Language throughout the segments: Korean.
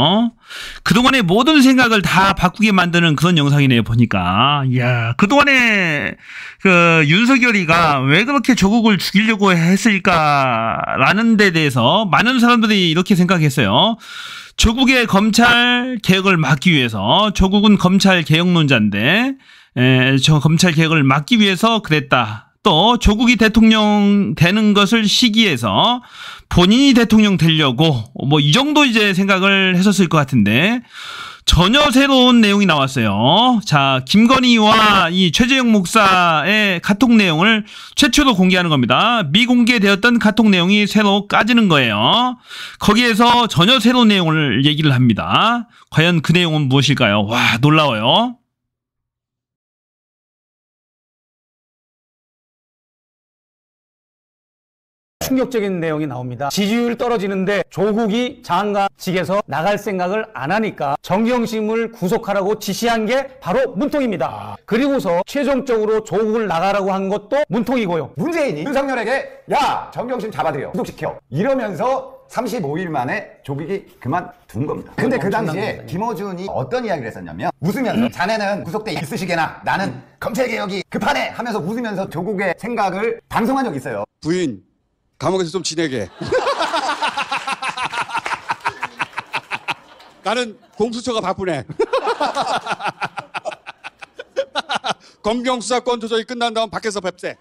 나왔어요. 그동안의 모든 생각을 다 바꾸게 만드는 그런 영상이네요, 보니까. 이야, 그동안에 윤석열이가 왜 그렇게 조국을 죽이려고 했을까라는 데 대해서 많은 사람들이 이렇게 생각했어요. 조국의 검찰 개혁을 막기 위해서, 조국은 검찰 개혁론자인데, 저 검찰 개혁을 막기 위해서 그랬다. 또 조국이 대통령 되는 것을 시기해서 본인이 대통령 되려고 뭐 이 정도 이제 생각을 했었을 것 같은데 전혀 새로운 내용이 나왔어요. 자, 김건희와 이 최재형 목사의 카톡 내용을 최초로 공개하는 겁니다. 미공개되었던 카톡 내용이 새로 까지는 거예요. 거기에서 전혀 새로운 내용을 얘기를 합니다. 과연 그 내용은 무엇일까요? 와, 놀라워요. 충격적인 내용이 나옵니다. 지지율 떨어지는데 조국이 장관직에서 나갈 생각을 안 하니까 정경심을 구속하라고 지시한 게 바로 문통입니다. 그리고서 최종적으로 조국을 나가라고 한 것도 문통이고요. 문재인이 윤석열에게 야, 정경심 잡아들여, 구속시켜 이러면서 35일 만에 조국이 그만둔 겁니다. 근데 그 당시에 김어준이 어떤 이야기를 했었냐면 웃으면서 자네는 구속돼 있으시게나 나는 검찰개혁이 급하네 하면서 웃으면서 조국의 생각을 방송한 적이 있어요. 부인 감옥에서 좀 지내게. 나는 공수처가 바쁘네. 검경수사권 조정이 끝난 다음 밖에서 뵙세.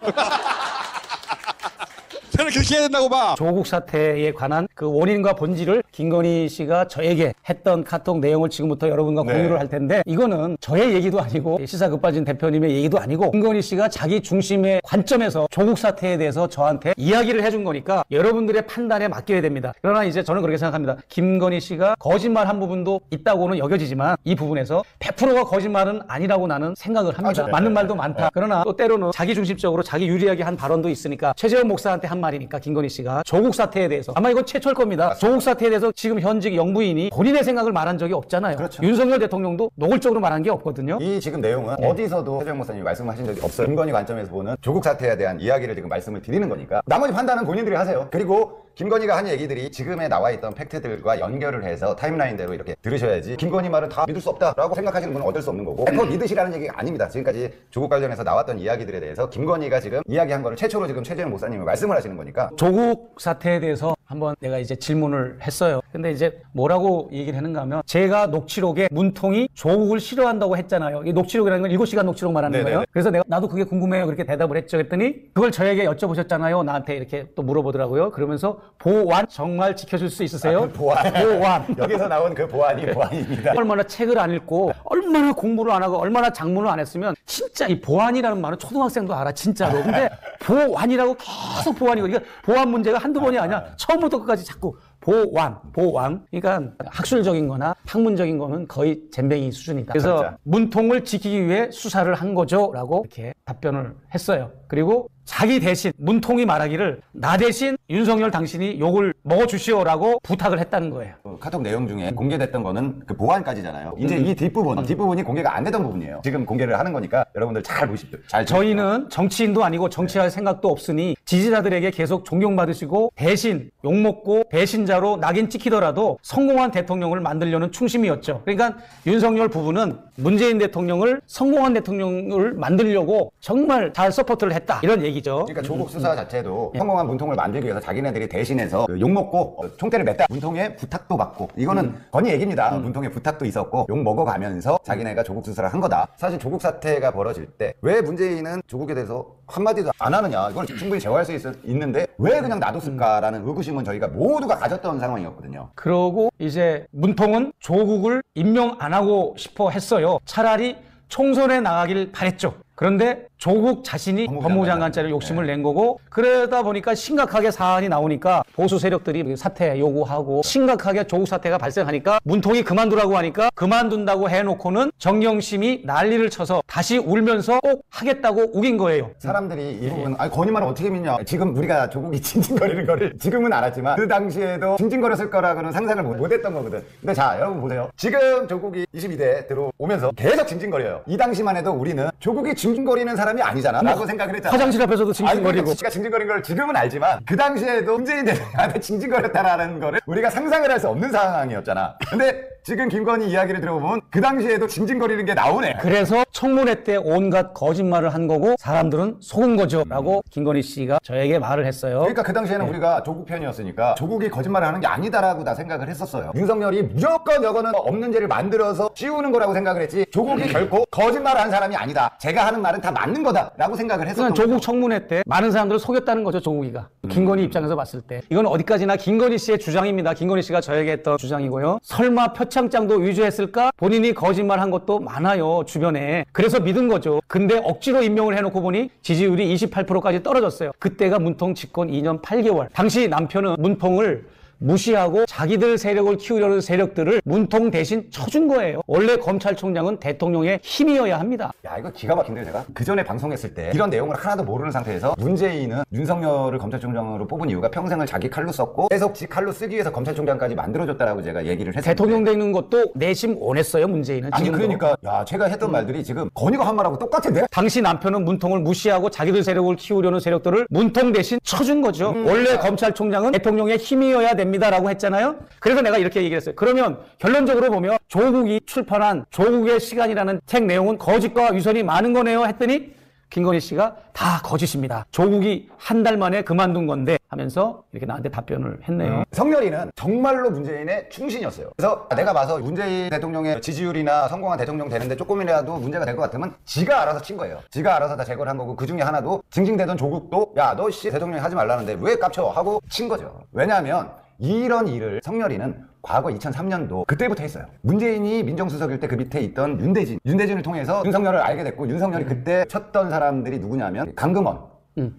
저는 그렇게 해야 된다고 봐. 조국 사태에 관한 그 원인과 본질을 김건희 씨가 저에게 했던 카톡 내용을 지금부터 여러분과 공유를 할 텐데, 이거는 저의 얘기도 아니고 시사 급빠진 대표님의 얘기도 아니고 김건희 씨가 자기 중심의 관점에서 조국 사태에 대해서 저한테 이야기를 해준 거니까 여러분들의 판단에 맡겨야 됩니다. 그러나 이제 저는 그렇게 생각합니다. 김건희 씨가 거짓말한 부분도 있다고는 여겨지지만 이 부분에서 100%가 거짓말은 아니라고 나는 생각을 합니다. 맞는 말도 많다. 그러나 또 때로는 자기 중심적으로 자기 유리하게 한 발언도 있으니까 최재형 목사한테 한 말이니까 김건희 씨가 조국 사태에 대해서 아마 이건 최초일 겁니다. 조국 사태에 대해서 지금 현직 영부인이 본인의 생각을 말한 적이 없잖아요. 그렇죠. 윤석열 대통령도 노골적으로 말한 게 없거든요. 이 지금 내용은 어디서도 최재형 목사님이 말씀하신 적이 없어요. 김건희 관점에서 보는 조국 사태에 대한 이야기를 지금 말씀을 드리는 거니까 나머지 판단은 본인들이 하세요. 그리고 김건희가 한 얘기들이 지금에 나와 있던 팩트들과 연결을 해서 타임라인대로 이렇게 들으셔야지 김건희 말은 다 믿을 수 없다라고 생각하시는 분은 어쩔 수 없는 거고 100% 믿으시라는 얘기가 아닙니다. 지금까지 조국 관련해서 나왔던 이야기들에 대해서 김건희가 지금 이야기한 거를 최초로 지금 최재형 목사님이 말씀을 하시는 거니까 조국 사태에 대해서 한번 내가 이제 질문을 했어요. 근데 이제 뭐라고 얘기를 했는가 하면 제가 녹취록에 문통이 조국을 싫어한다고 했잖아요. 이 녹취록이라는 건 7시간 녹취록 말하는 거예요. 그래서 나도 그게 궁금해요. 그렇게 대답을 했죠. 그랬더니 그걸 저에게 여쭤보셨잖아요. 나한테 이렇게 또 물어보더라고요. 그러면서 보완 정말 지켜줄 수 있으세요? 그 보완. 보완. 여기서 나온 그 보완이 보완입니다. 얼마나 책을 안 읽고 얼마나 공부를 안 하고 얼마나 작문을 안 했으면 진짜 이 보완이라는 말은 초등학생도 알아 진짜로. 근데 보완이라고 계속 보완이고 이게 보완 문제가 한두 번이 아니야. 처음부터 끝까지 자꾸 보완. 그러니까 학술적인 거나 학문적인 거는 거의 잼뱅이 수준이다. 그래서 진짜. 문통을 지키기 위해 수사를 한 거죠 라고 이렇게 답변을 했어요. 그리고 자기 대신 문통이 말하기를 나 대신 윤석열 당신이 욕을 먹어주시오라고 부탁을 했다는 거예요. 카톡 내용 중에 공개됐던 거는 그 보완까지잖아요. 이제 이 뒷부분이 공개가 안 되던 부분이에요. 지금 공개를 하는 거니까 여러분들 잘 보십시오. 잘 저희는 정치인도 아니고 정치할 생각도 없으니 지지자들에게 계속 존경받으시고 대신 욕먹고 배신자로 낙인 찍히더라도 성공한 대통령을 만들려는 충심이었죠. 그러니까 윤석열 부부는 문재인 대통령을 성공한 대통령을 만들려고 정말 잘 서포트를 했다. 이런 얘기죠. 그러니까 조국 수사 자체도 성공한 문통을 만들기 위해서 자기네들이 대신해서 욕먹고 총대를 맸다. 문통의 부탁도 받고 이거는 건희 얘기입니다. 문통의 부탁도 있었고 욕 먹어가면서 자기네가 조국 수사를 한 거다. 사실 조국 사태가 벌어질 때 왜 문재인은 조국에 대해서 한마디도 안 하느냐. 이걸 충분히 제어할 수 있는데 왜 그냥 놔뒀을까라는 의구심은 저희가 모두가 가졌던 상황이었거든요. 그러고 이제 문통은 조국을 임명 안 하고 싶어 했어요. 차라리 총선에 나가길 바랬죠. 그런데 조국 자신이 법무부 장관 자리를 욕심을 낸 거고, 그러다 보니까 심각하게 사안이 나오니까 보수 세력들이 사퇴 요구하고 심각하게 조국 사태가 발생하니까 문통이 그만두라고 하니까 그만둔다고 해놓고는 정경심이 난리를 쳐서 다시 울면서 꼭 하겠다고 우긴 거예요. 사람들이 이 부분 건희 말을 어떻게 믿냐. 지금 우리가 조국이 징징거리는 거를 지금은 알았지만 그 당시에도 징징거렸을 거라고는 상상을 못했던 거거든. 근데 자, 여러분 보세요. 지금 조국이 22대 들어오면서 계속 징징거려요. 이 당시만 해도 우리는 조국이 징징거리는 사람 사람이 아니잖아 라고 생각을 했잖아. 화장실 앞에서도 징징거리고. 씨가 징징거린 걸 지금은 알지만 그 당시에도 문재인 대통령한테 징징거렸다라는 거를 우리가 상상을 할 수 없는 상황이었잖아. 근데 지금 김건희 이야기를 들어보면 그 당시에도 징징거리는 게 나오네. 그래서 청문회 때 온갖 거짓말을 한 거고 사람들은 속은 거죠 라고 김건희 씨가 저에게 말을 했어요. 그러니까 그 당시에는 우리가 조국 편이었으니까 조국이 거짓말을 하는 게 아니다라고 다 생각을 했었어요. 윤석열이 무조건 이거는 없는 죄를 만들어서 씌우는 거라고 생각을 했지 조국이 결코 거짓말을 한 사람이 아니다. 제가 하는 말은 다 맞는 거다라고 생각을 했었던 그러니까 조국 거죠. 청문회 때 많은 사람들을 속였다는 거죠, 조국이가. 김건희 입장에서 봤을 때. 이건 어디까지나 김건희 씨의 주장입니다. 김건희 씨가 저에게 했던 주장이고요. 설마 표창장도 위조했을까? 본인이 거짓말한 것도 많아요, 주변에. 그래서 믿은 거죠. 근데 억지로 임명을 해놓고 보니 지지율이 28%까지 떨어졌어요. 그때가 문통 집권 2년 8개월. 당시 남편은 문통을 무시하고 자기들 세력을 키우려는 세력들을 문통 대신 쳐준 거예요. 원래 검찰총장은 대통령의 힘이어야 합니다. 야, 이거 기가 막힌데 제가 그 전에 방송했을 때 이런 내용을 하나도 모르는 상태에서 문재인은 윤석열을 검찰총장으로 뽑은 이유가 평생을 자기 칼로 썼고 계속 지 칼로 쓰기 위해서 검찰총장까지 만들어줬다라고 제가 얘기를 했었는데 대통령 되는 것도 내심 원했어요, 문재인은. 아니 지금도. 그러니까 야 제가 했던 말들이 지금 건이가 한 말하고 똑같은데? 당시 남편은 문통을 무시하고 자기들 세력을 키우려는 세력들을 문통 대신 쳐준 거죠. 원래 검찰총장은 대통령의 힘이어야 됩니다라고 했잖아요. 그래서 내가 이렇게 얘기를 했어요. 그러면 결론적으로 보면 조국이 출판한 조국의 시간이라는 책 내용은 거짓과 위선이 많은 거네요 했더니 김건희 씨가 다 거짓입니다. 조국이 한 달 만에 그만둔 건데 하면서 이렇게 나한테 답변을 했네요. 성렬이는 정말로 문재인의 충신이었어요. 그래서 내가 봐서 문재인 대통령의 지지율이나 성공한 대통령 되는데 조금이라도 문제가 될 것 같으면 지가 알아서 친 거예요. 지가 알아서 다 제거를 한 거고 그 중에 하나도 징징대던 조국도 야 너 씨 대통령이 하지 말라는데 왜 깝쳐 하고 친 거죠. 왜냐하면 이런 일을 성렬이는 과거 2003년도 그때부터 했어요. 문재인이 민정수석일 때 그 밑에 있던 윤대진을 통해서 윤석열을 알게 됐고 윤석열이 그때 쳤던 사람들이 누구냐면 강금원,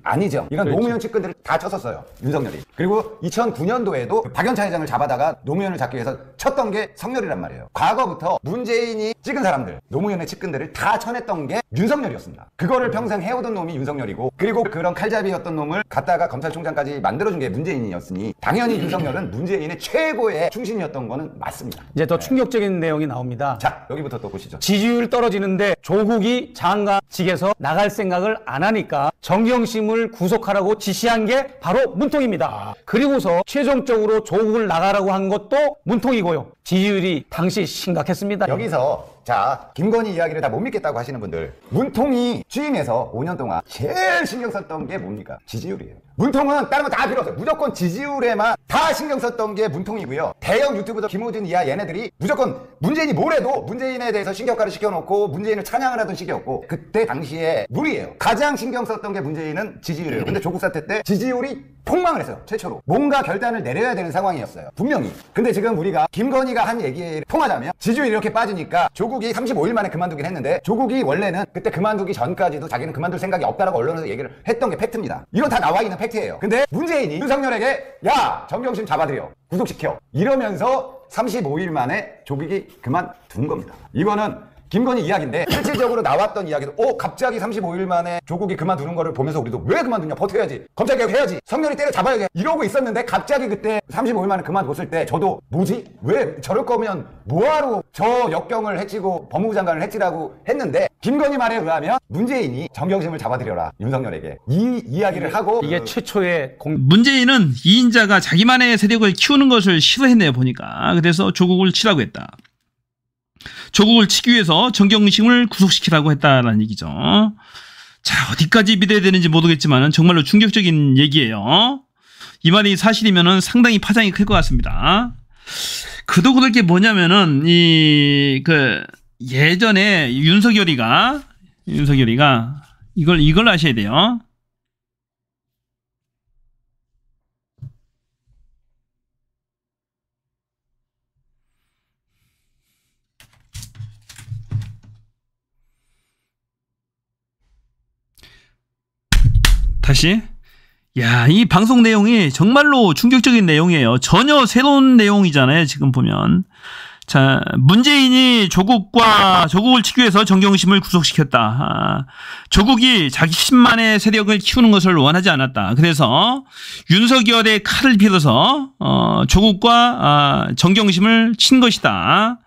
안희정 이런 그렇지. 노무현 측근들을 다 쳤었어요. 윤석열이. 그리고 2009년도에도 박연차 회장을 잡아다가 노무현을 잡기 위해서 쳤던 게 성렬이란 말이에요. 과거부터 문재인이 찍은 사람들 노무현의 측근들을 다 쳐냈던 게 윤석열이었습니다. 그거를 평생 해오던 놈이 윤석열이고 그리고 그런 칼잡이였던 놈을 갖다가 검찰총장까지 만들어준 게 문재인이었으니 당연히 윤석열은 문재인의 최고의 충신이었던 거는 맞습니다. 이제 더 충격적인 내용이 나옵니다. 자 여기부터 또 보시죠. 지지율 떨어지는데 조국이 장관직에서 나갈 생각을 안 하니까 정경심을 구속하라고 지시한 게 바로 문통입니다. 그리고서 최종적으로 조국을 나가라고 한 것도 문통이고요. 지지율이 당시 심각했습니다. 여기서 자 김건희 이야기를 다 못 믿겠다고 하시는 분들 문통이 취임해서 5년 동안 제일 신경 썼던 게 뭡니까? 지지율이에요. 문통은 다른 거 다 필요 없어요. 무조건 지지율에만 다 신경 썼던 게 문통이고요. 대형 유튜브들 김호준 이하 얘네들이 무조건 문재인이 뭐래도 문재인에 대해서 신경가를 시켜놓고 문재인을 찬양을 하던 시기였고 그때 당시에 무리예요. 가장 신경 썼던 게 문재인은 지지율이에요. 근데 조국 사태 때 지지율이 폭망을 했어요. 최초로. 뭔가 결단을 내려야 되는 상황이었어요. 분명히. 근데 지금 우리가 김건희가 한 얘기를 통하자면 지지율이 이렇게 빠지니까 조국이 35일 만에 그만두긴 했는데 조국이 원래는 그때 그만두기 전까지도 자기는 그만둘 생각이 없다라고 언론에서 얘기를 했던 게 팩트입니다. 이건 다 나와 있는 팩트예요. 근데 문재인이 윤석열에게 야 정경심 잡아들여 구속시켜 이러면서 35일 만에 조국이 그만둔 겁니다. 이거는 김건희 이야기인데 실질적으로 나왔던 이야기도 갑자기 35일 만에 조국이 그만두는 거를 보면서 우리도 왜 그만두냐 버텨야지 검찰개혁 해야지 성렬이 때려 잡아야지 이러고 있었는데 갑자기 그때 35일 만에 그만뒀을 때 저도 뭐지? 왜 저럴 거면 뭐하러 저 역경을 해치고 법무부 장관을 해치라고 했는데 김건희 말에 의하면 문재인이 정경심을 잡아들여라 윤석열에게 이 이야기를 하고 이게 최초의 문재인은 2인자가 자기만의 세력을 키우는 것을 싫어했네요 보니까. 그래서 조국을 치라고 했다. 조국을 치기 위해서 정경심을 구속시키라고 했다라는 얘기죠. 자, 어디까지 믿어야 되는지 모르겠지만 정말로 충격적인 얘기예요. 이 말이 사실이면은 상당히 파장이 클 것 같습니다. 그도 그럴 게 뭐냐면은 예전에 윤석열이가 이걸 아셔야 돼요. 다시. 야, 이 방송 내용이 정말로 충격적인 내용이에요. 전혀 새로운 내용이잖아요, 지금 보면. 자, 문재인이 조국을 치기 위해서 정경심을 구속시켰다. 조국이 자기 힘만의 세력을 키우는 것을 원하지 않았다. 그래서 윤석열의 칼을 빌어서 조국과 정경심을 친 것이다.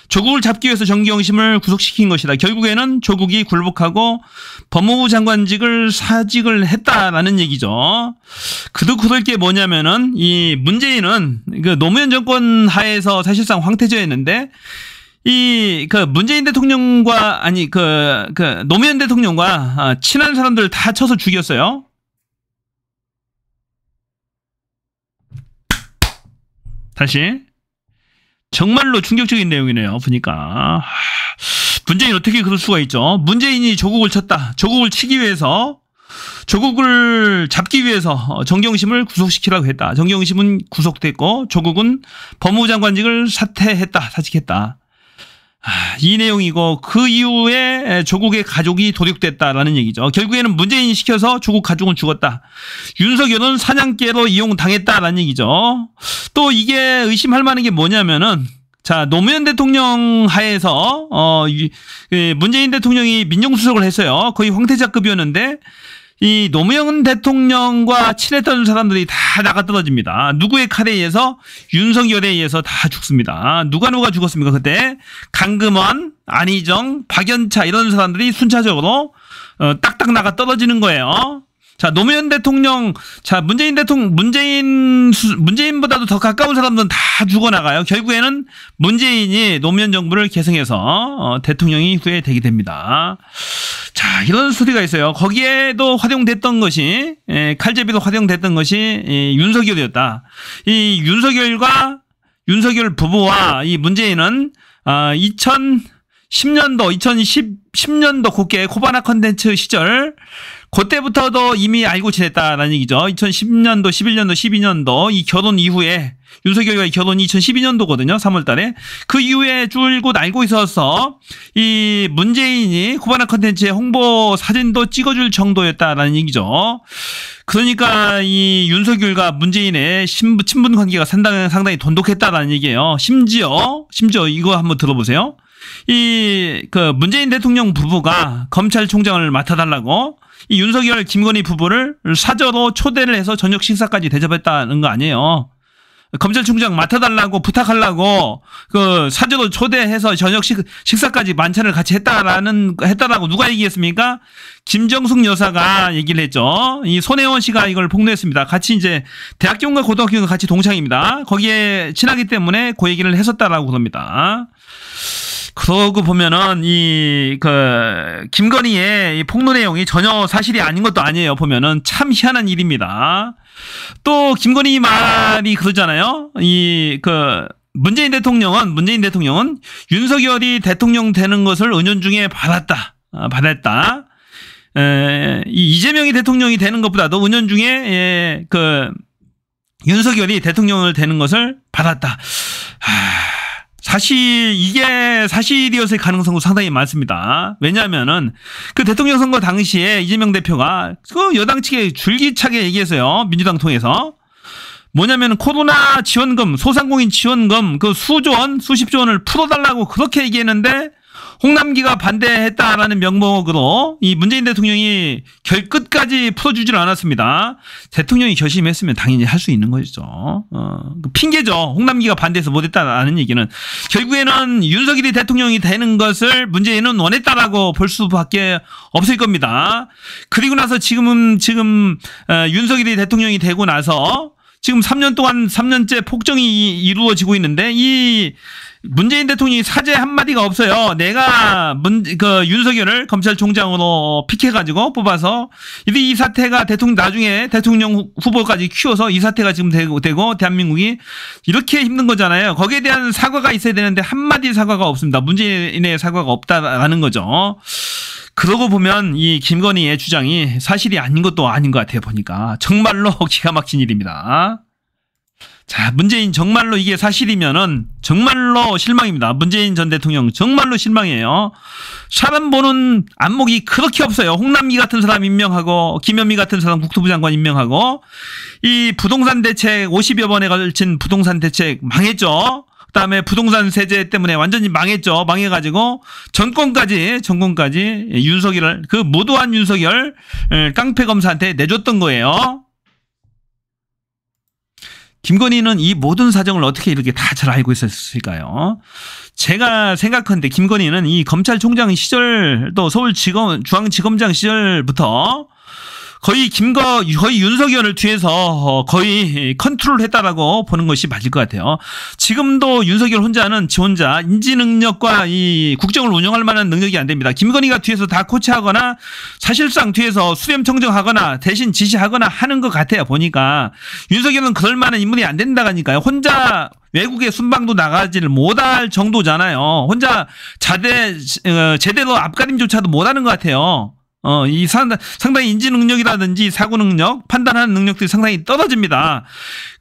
조국을 잡기 위해서 정경심을 구속시킨 것이다. 결국에는 조국이 굴복하고 법무부 장관직을 사직을 했다라는 얘기죠. 그럴 게 뭐냐면은 이 문재인은 그 노무현 정권 하에서 사실상 황태자였는데 문재인 대통령과 노무현 대통령과 친한 사람들 다 쳐서 죽였어요. 다시. 정말로 충격적인 내용이네요. 보니까. 문재인 어떻게 그럴 수가 있죠? 문재인이 조국을 쳤다. 조국을 치기 위해서, 조국을 잡기 위해서 정경심을 구속시키라고 했다. 정경심은 구속됐고 조국은 법무부 장관직을 사직했다. 이 내용이고 그 이후에 조국의 가족이 도륙됐다라는 얘기죠. 결국에는 문재인이 시켜서 조국 가족은 죽었다. 윤석열은 사냥개로 이용당했다라는 얘기죠. 또 이게 의심할 만한 게 뭐냐면은 자, 노무현 대통령 하에서 문재인 대통령이 민정수석을 했어요. 거의 황태자급이었는데 이 노무현 대통령과 친했던 사람들이 다 나가 떨어집니다. 누구의 칼에 의해서? 윤석열에 의해서 다 죽습니다. 누가 죽었습니까? 그때 강금원, 안희정, 박연차 이런 사람들이 순차적으로 딱딱 나가 떨어지는 거예요. 자, 노무현 대통령, 자, 문재인보다도 더 가까운 사람들은 다 죽어나가요. 결국에는 문재인이 노무현 정부를 계승해서 대통령이 후에 되게 됩니다. 자, 이런 소리가 있어요. 거기에도 활용됐던 것이, 칼제비도 활용됐던 것이 윤석열이었다. 이 윤석열 부부와 이 문재인은 2010년도 그때 코바나 컨텐츠 시절 그때부터도 이미 알고 지냈다라는 얘기죠. 2010년도, 11년도, 12년도 이 결혼 이후에 윤석열과의 결혼이 2012년도거든요. 3월 달에. 그 이후에 줄곧 알고 있어서 이 문재인이 코바나 컨텐츠의 홍보 사진도 찍어줄 정도였다라는 얘기죠. 그러니까 이 윤석열과 문재인의 친분 관계가 상당히 돈독했다라는 얘기예요. 심지어 이거 한번 들어보세요. 문재인 대통령 부부가 검찰총장을 맡아달라고 이 윤석열, 김건희 부부를 사저로 초대를 해서 저녁 식사까지 대접했다는 거 아니에요. 검찰총장 맡아달라고 부탁하려고 사저로 초대해서 저녁 식사까지 만찬을 같이 했다라고 누가 얘기했습니까? 김정숙 여사가 얘기를 했죠. 이 손혜원 씨가 이걸 폭로했습니다. 같이 이제 대학교인가 고등학교인가 같이 동창입니다. 거기에 친하기 때문에 그 얘기를 했었다라고 그럽니다. 그러고 보면은 김건희의 이 폭로 내용이 전혀 사실이 아닌 것도 아니에요. 보면은 참 희한한 일입니다. 또 김건희 말이 그러잖아요. 문재인 대통령은 윤석열이 대통령 되는 것을 은연중에 받았다. 이재명이 대통령이 되는 것보다도 은연중에 윤석열이 대통령을 되는 것을 받았다. 사실 이게 사실이었을 가능성도 상당히 많습니다. 왜냐하면은 그 대통령 선거 당시에 이재명 대표가 그 여당 측에 줄기차게 얘기했어요. 민주당 통해서. 뭐냐면 코로나 지원금, 소상공인 지원금 수십조 원을 풀어달라고 그렇게 얘기했는데 홍남기가 반대했다라는 명목으로 이 문재인 대통령이 결끝까지 풀어주질 않았습니다. 대통령이 결심했으면 당연히 할 수 있는 것이죠. 핑계죠. 홍남기가 반대해서 못했다라는 얘기는. 결국에는 윤석열이 대통령이 되는 것을 문재인은 원했다라고 볼 수밖에 없을 겁니다. 그리고 나서 지금 윤석열이 대통령이 되고 나서 지금 3년째 폭정이 이루어지고 있는데 이 문재인 대통령이 사죄 한마디가 없어요. 내가 윤석열을 검찰총장으로 픽해가지고 뽑아서 이 사태가 나중에 대통령 후보까지 키워서 이 사태가 지금 되고 대한민국이 이렇게 힘든 거잖아요. 거기에 대한 사과가 있어야 되는데 한마디 사과가 없습니다. 문재인의 사과가 없다라는 거죠. 그러고 보면 이 김건희의 주장이 사실이 아닌 것도 아닌 것 같아요. 보니까 정말로 기가 막힌 일입니다. 자, 문재인 정말로 이게 사실이면은 정말로 실망입니다. 문재인 전 대통령 정말로 실망이에요. 사람 보는 안목이 그렇게 없어요. 홍남기 같은 사람 임명하고 김현미 같은 사람 국토부 장관 임명하고 이 부동산 대책 50여 번에 걸친 부동산 대책 망했죠. 그다음에 부동산 세제 때문에 완전히 망했죠. 망해가지고 전권까지 윤석열을 무도한 윤석열 깡패 검사한테 내줬던 거예요. 김건희는 이 모든 사정을 어떻게 이렇게 다 잘 알고 있었을까요? 제가 생각하는데 김건희는 이 검찰총장 시절 또 중앙지검장 시절부터 거의 윤석열을 뒤에서 거의 컨트롤했다라고 보는 것이 맞을 것 같아요. 지금도 윤석열 혼자는 지 혼자 인지 능력과 이 국정을 운영할 만한 능력이 안 됩니다. 김건희가 뒤에서 다 코치하거나 사실상 뒤에서 수렴 청정하거나 대신 지시하거나 하는 것 같아요. 보니까 윤석열은 그럴 만한 인물이 안 된다니까요. 혼자 외국에 순방도 나가지를 못할 정도잖아요. 혼자 제대로 앞가림조차도 못하는 것 같아요. 이 상당히 인지 능력이라든지 사고 능력, 판단하는 능력들이 상당히 떨어집니다.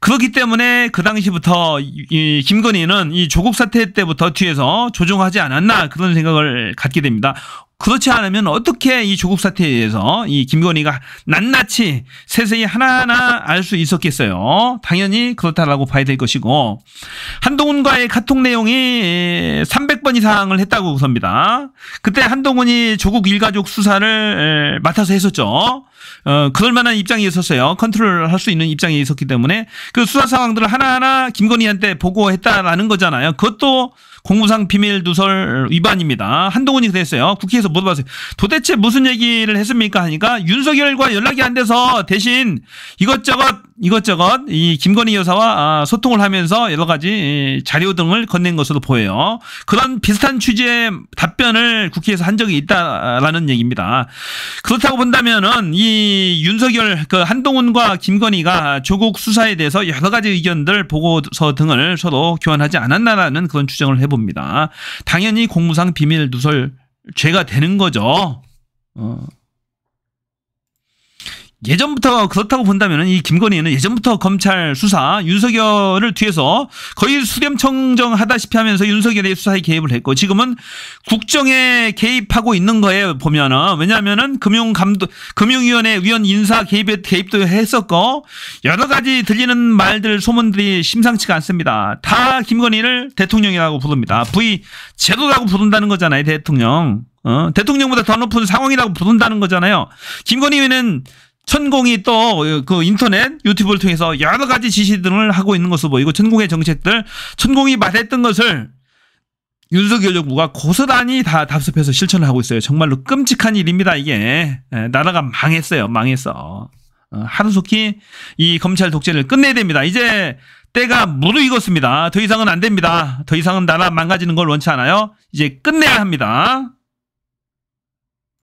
그렇기 때문에 그 당시부터 이 김건희는 이 조국 사태 때부터 뒤에서 조종하지 않았나 그런 생각을 갖게 됩니다. 그렇지 않으면 어떻게 이 조국 사태에 대해서 이 김건희가 낱낱이 세세히 하나하나 알 수 있었겠어요. 당연히 그렇다라고 봐야 될 것이고, 한동훈과의 카톡 내용이 300번 이상을 했다고 봅니다. 그때 한동훈이 조국 일가족 수사를 맡아서 했었죠. 그럴 만한 입장이 있었어요. 컨트롤 할 수 있는 입장이 있었기 때문에 그 수사 상황들을 하나하나 김건희한테 보고했다라는 거잖아요. 그것도 공무상 비밀 누설 위반입니다. 한동훈이 그랬어요. 국회에서 물어봤어요. 도대체 무슨 얘기를 했습니까? 하니까 윤석열과 연락이 안 돼서 대신 이것저것 이 김건희 여사와 소통을 하면서 여러 가지 자료 등을 건넨 것으로 보여요. 그런 비슷한 취지의 답변을 국회에서 한 적이 있다라는 얘기입니다. 그렇다고 본다면은 이 윤석열 한동훈과 김건희가 조국 수사에 대해서 여러 가지 의견들 보고서 등을 서로 교환하지 않았나라는 그런 추정을 해봅니다. 당연히 공무상 비밀 누설 죄가 되는 거죠. 예전부터 그렇다고 본다면 이 김건희는 예전부터 검찰 수사 윤석열을 뒤에서 거의 수렴청정하다시피 하면서 윤석열의 수사에 개입을 했고, 지금은 국정에 개입하고 있는 거에 보면은, 왜냐하면은 금융위원회 위원 인사 개입도 했었고 여러 가지 들리는 말들 소문들이 심상치가 않습니다. 다 김건희를 대통령이라고 부릅니다. V0라고 부른다는 거잖아요. 대통령보다 더 높은 상황이라고 부른다는 거잖아요. 김건희는 천공이 또 그 인터넷 유튜브를 통해서 여러 가지 지시 등을 하고 있는 것으로 보이고, 천공의 정책들, 천공이 말했던 것을 윤석열 정부가 고스란히 다 답습해서 실천을 하고 있어요. 정말로 끔찍한 일입니다. 이게 나라가 망했어. 하루속히 이 검찰 독재를 끝내야 됩니다. 이제 때가 무르익었습니다. 더 이상은 안 됩니다. 더 이상은 나라 망가지는 걸 원치 않아요. 이제 끝내야 합니다.